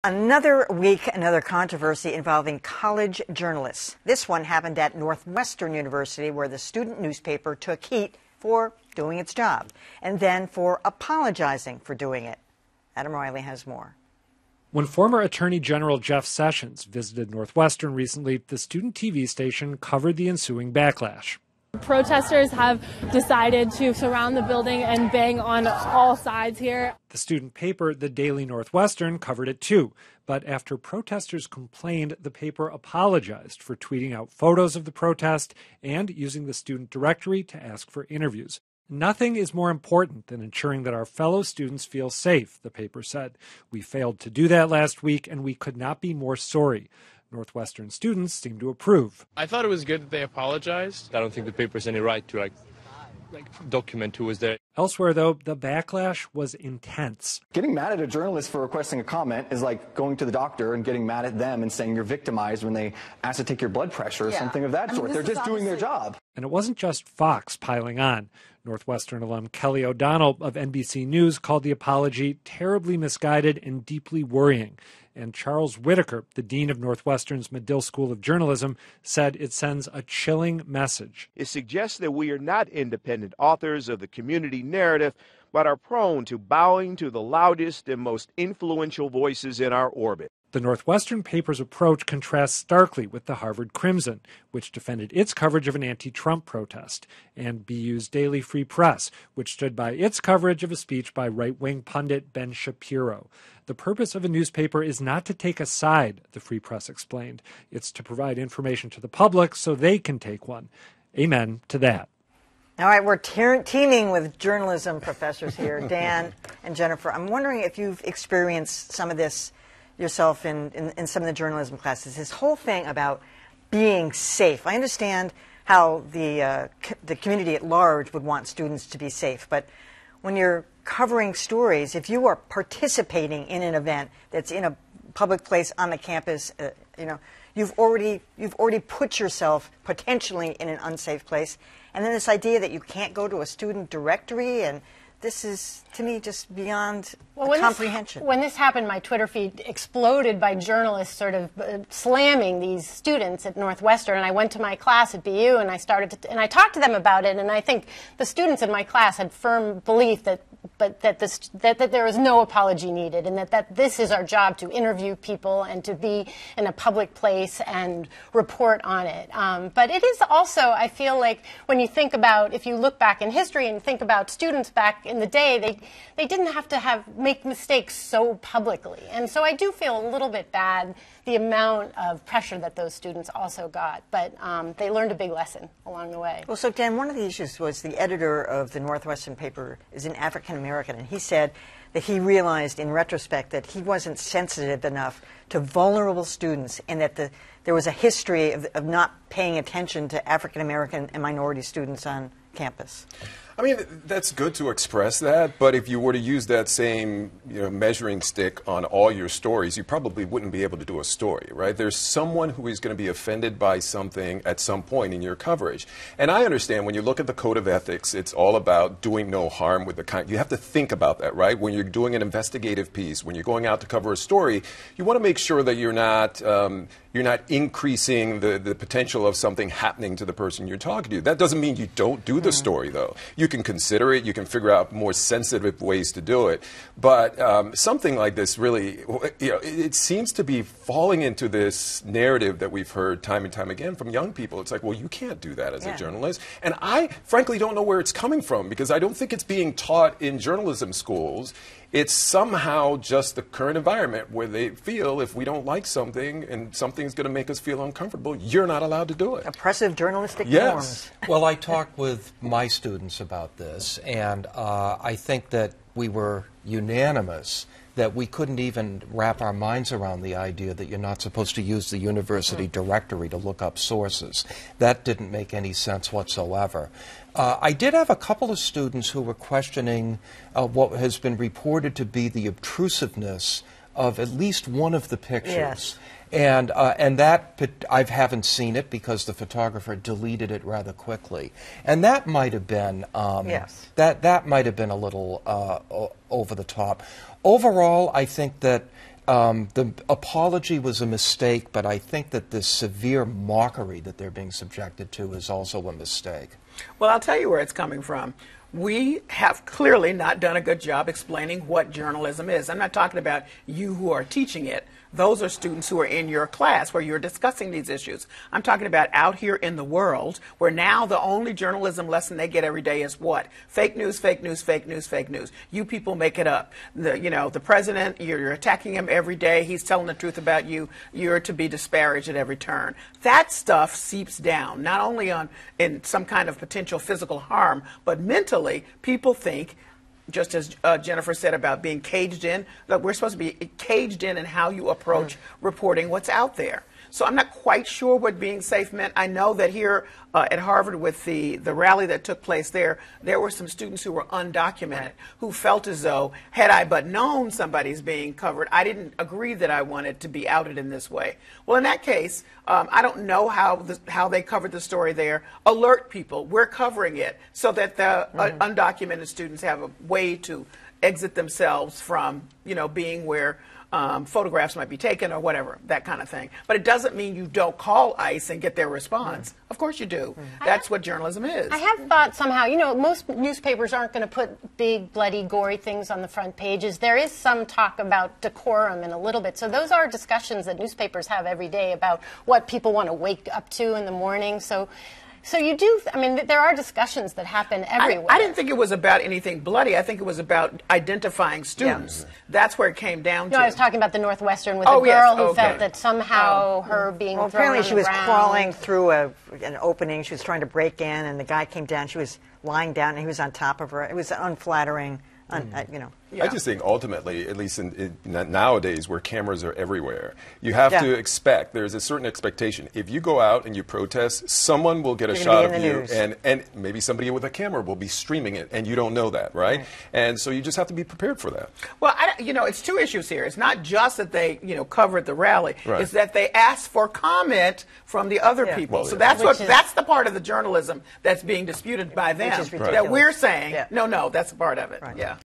Another week, another controversy involving college journalists. This one happened at Northwestern University, where the student newspaper took heat for doing its job and then for apologizing for doing it. Adam Riley has more. When former Attorney General Jeff Sessions visited Northwestern recently, the student TV station covered the ensuing backlash. Protesters have decided to surround the building and bang on all sides here. The student paper, the Daily Northwestern, covered it too. But after protesters complained, the paper apologized for tweeting out photos of the protest and using the student directory to ask for interviews. Nothing is more important than ensuring that our fellow students feel safe, the paper said. We failed to do that last week, and we could not be more sorry. Northwestern students seem to approve. I thought it was good that they apologized. I don't think the paper has any right to document who was there. Elsewhere, though, the backlash was intense. Getting mad at a journalist for requesting a comment is like going to the doctor and getting mad at them and saying you're victimized when they ask to take your blood pressure or something of that sort. They're just doing their job. And it wasn't just Fox piling on. Northwestern alum Kelly O'Donnell of NBC News called the apology terribly misguided and deeply worrying. And Charles Whitaker, the dean of Northwestern's Medill School of Journalism, said it sends a chilling message. It suggests that we are not independent authors of the community narrative, but are prone to bowing to the loudest and most influential voices in our orbit. The Northwestern paper's approach contrasts starkly with the Harvard Crimson, which defended its coverage of an anti-Trump protest, and BU's Daily Free Press, which stood by its coverage of a speech by right-wing pundit Ben Shapiro. The purpose of a newspaper is not to take a side, the Free Press explained. It's to provide information to the public so they can take one. Amen to that. All right, we're teaming with journalism professors here, Dan and Jennifer. I'm wondering if you've experienced some of this yourself in some of the journalism classes, this whole thing about being safe. I understand how the community at large would want students to be safe, but when you're covering stories, if you are participating in an event that's in a public place on the campus, you've already put yourself potentially in an unsafe place. And then this idea that you can't go to a student directory, and this is, to me, just beyond comprehension. When this happened, my Twitter feed exploded by journalists sort of slamming these students at Northwestern. And I went to my class at BU and I talked to them about it. And I think the students in my class had firm belief that there is no apology needed, and that this is our job, to interview people and to be in a public place and report on it. But it is also, I feel like, when you think about, if you look back in history and think about students back in the day, they didn't have to make mistakes so publicly. And so I do feel a little bit bad, the amount of pressure that those students also got. But they learned a big lesson along the way. Well, so Dan, one of the issues was the editor of the Northwestern paper is an African-American, and he said that he realized in retrospect that he wasn't sensitive enough to vulnerable students, and that there was a history of not paying attention to African-American and minority students on campus. I mean, that's good to express that, but if you were to use that same measuring stick on all your stories, you probably wouldn't be able to do a story, right? There's someone who is going to be offended by something at some point in your coverage. And I understand when you look at the Code of Ethics, it's all about doing no harm with the kind. You have to think about that, right? When you're doing an investigative piece, when you're going out to cover a story, you want to make sure that you're not increasing the potential of something happening to the person you're talking to. That doesn't mean you don't do the story, though. You can consider it. You can figure out more sensitive ways to do it. But something like this really, it seems to be falling into this narrative that we've heard time and time again from young people. It's like, well, you can't do that as a journalist. And I, frankly, don't know where it's coming from, because I don't think it's being taught in journalism schools. It's somehow just the current environment where they feel if we don't like something and something's going to make us feel uncomfortable, you're not allowed to do it. Oppressive journalistic norms. Well, I talked with my students about this, and I think that we were unanimous that we couldn't even wrap our minds around the idea that you're not supposed to use the university directory to look up sources. That didn't make any sense whatsoever. I did have a couple of students who were questioning what has been reported to be the obtrusiveness of at least one of the pictures. Yes. And that, I haven't seen it because the photographer deleted it rather quickly. And that might have been, that might have been a little over the top. Overall, I think that the apology was a mistake, but I think that the severe mockery that they're being subjected to is also a mistake. Well, I'll tell you where it's coming from. We have clearly not done a good job explaining what journalism is. I'm not talking about you who are teaching it. Those are students who are in your class where you're discussing these issues. I'm talking about out here in the world where now the only journalism lesson they get every day is what? Fake news, fake news, fake news, fake news. You people make it up. The president, you're attacking him every day. He's telling the truth about you. You're to be disparaged at every turn. That stuff seeps down, not only in some kind of potential physical harm, but mentally people think, just as Jennifer said about being caged in, that we're supposed to be caged in how you approach reporting what's out there. So I'm not quite sure what being safe meant. I know that here at Harvard with the rally that took place there were some students who were undocumented who felt as though, had I but known somebody's being covered, I didn't agree that I wanted to be outed in this way. Well, in that case, I don't know how they covered the story there. Alert people, we're covering it so that the undocumented students have a way to exit themselves from, being where photographs might be taken or whatever, that kind of thing. But it doesn't mean you don't call ICE and get their response. Of course you do. That's what journalism is. I have thought somehow, most newspapers aren't going to put big, bloody, gory things on the front pages. There is some talk about decorum in a little bit. So those are discussions that newspapers have every day about what people want to wake up to in the morning. So you do, there are discussions that happen everywhere. I didn't think it was about anything bloody. I think it was about identifying students. Yeah. That's where it came down to. No, I was talking about the Northwestern with a girl who felt that somehow her being thrown apparently on she the was ground. crawling through an opening. She was trying to break in, and the guy came down. She was lying down, and he was on top of her. It was unflattering. I just think ultimately, at least nowadays where cameras are everywhere, you have to expect, there's a certain expectation. If you go out and you protest, someone will get a shot of you, and maybe somebody with a camera will be streaming it, and you don't know that, right? And so you just have to be prepared for that. Well, it's two issues here. It's not just that they, covered the rally. Right. It's that they asked for comment from the other people. Well, so that's the part of the journalism that's being disputed by them. That we're saying, no, that's a part of it. Right. Yeah.